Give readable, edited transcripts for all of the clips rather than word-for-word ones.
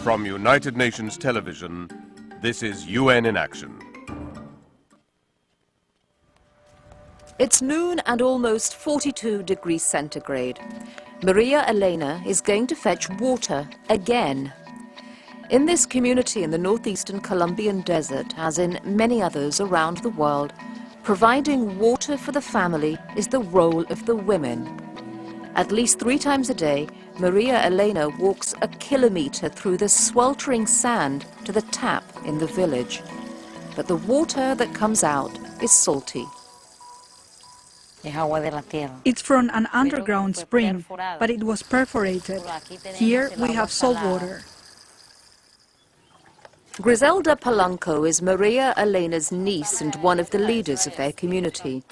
From United Nations Television, this is UN in Action. It's noon and almost 42 degrees centigrade. Maria Elena is going to fetch water again. In this community in the northeastern Colombian desert, as in many others around the world, providing water for the family is the role of the women. At least 3 times a day, Maria Elena walks a kilometre through the sweltering sand to the tap in the village. But the water that comes out is salty. It's from an underground spring, but it was perforated. Here we have salt water. Griselda Polanco is Maria Elena's niece and one of the leaders of their community.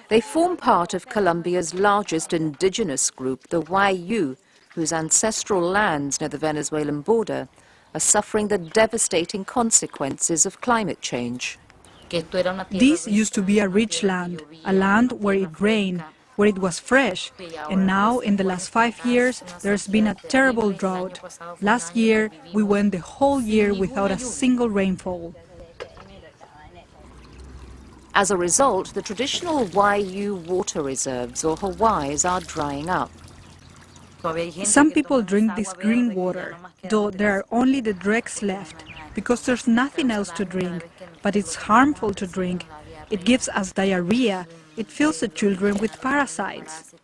They form part of Colombia's largest indigenous group, the Wayuu, whose ancestral lands near the Venezuelan border are suffering the devastating consequences of climate change. This used to be a rich land, a land where it rained, where it was fresh, and now in the last 5 years there's been a terrible drought. Last year we went the whole year without a single rainfall. As a result, the traditional Wayuu water reserves, or Hawais, are drying up. Some people drink this green water, though there are only the dregs left, because there's nothing else to drink. But it's harmful to drink. It gives us diarrhea. It fills the children with parasites.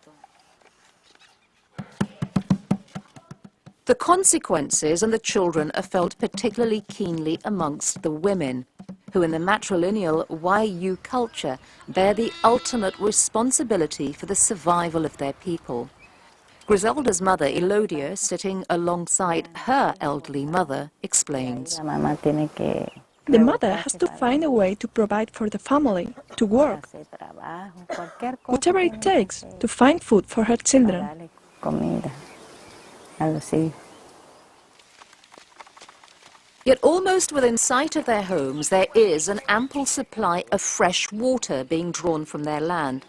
The consequences on the children are felt particularly keenly amongst the women, who in the matrilineal Wayuu culture bear the ultimate responsibility for the survival of their people. Griselda's mother, Elodia, sitting alongside her elderly mother, explains. The mother has to find a way to provide for the family, to work, whatever it takes to find food for her children. Yet almost within sight of their homes there is an ample supply of fresh water being drawn from their land.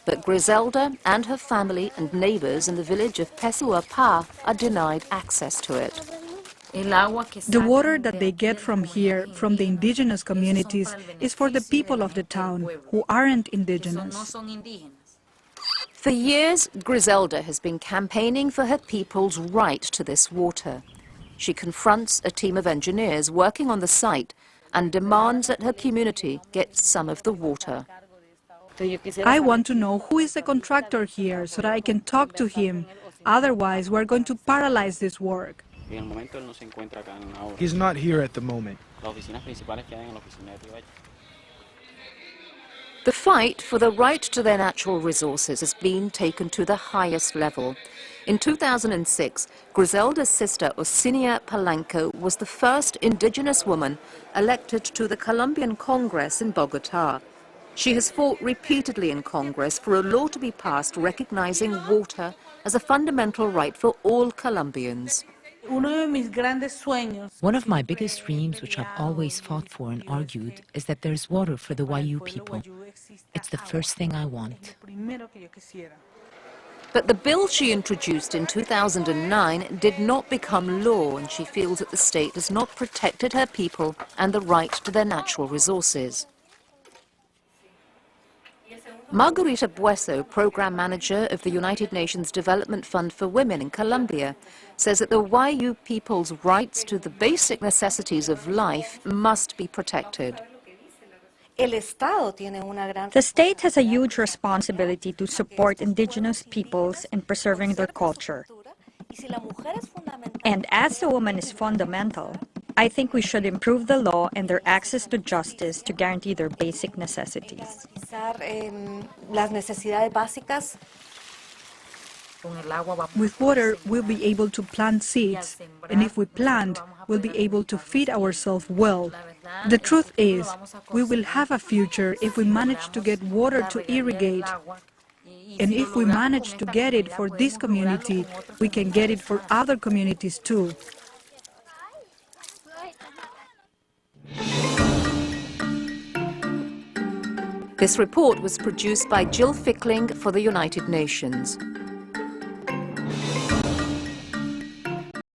But Griselda and her family and neighbours in the village of Pesuapa are denied access to it. The water that they get from here, from the indigenous communities, is for the people of the town, who aren't indigenous. For years, Griselda has been campaigning for her people's right to this water. She confronts a team of engineers working on the site and demands that her community get some of the water. I want to know who is the contractor here so that I can talk to him. Otherwise, we're going to paralyze this work. He's not here at the moment. The fight for the right to their natural resources has been taken to the highest level. In 2006, Griselda's sister Osinia Polanco was the first indigenous woman elected to the Colombian Congress in Bogotá. She has fought repeatedly in Congress for a law to be passed recognizing water as a fundamental right for all Colombians. One of my biggest dreams, which I've always fought for and argued, is that there's water for the Wayuu people. It's the first thing I want. But the bill she introduced in 2009 did not become law, and she feels that the state has not protected her people and the right to their natural resources. Margarita Bueso, Program Manager of the United Nations Development Fund for Women in Colombia, says that the Wayuu people's rights to the basic necessities of life must be protected. The state has a huge responsibility to support indigenous peoples in preserving their culture. And as the woman is fundamental, I think we should improve the law and their access to justice to guarantee their basic necessities. With water, we'll be able to plant seeds, and if we plant, we'll be able to feed ourselves well. The truth is, we will have a future if we manage to get water to irrigate. And if we manage to get it for this community, we can get it for other communities too. This report was produced by Jill Fickling for the United Nations.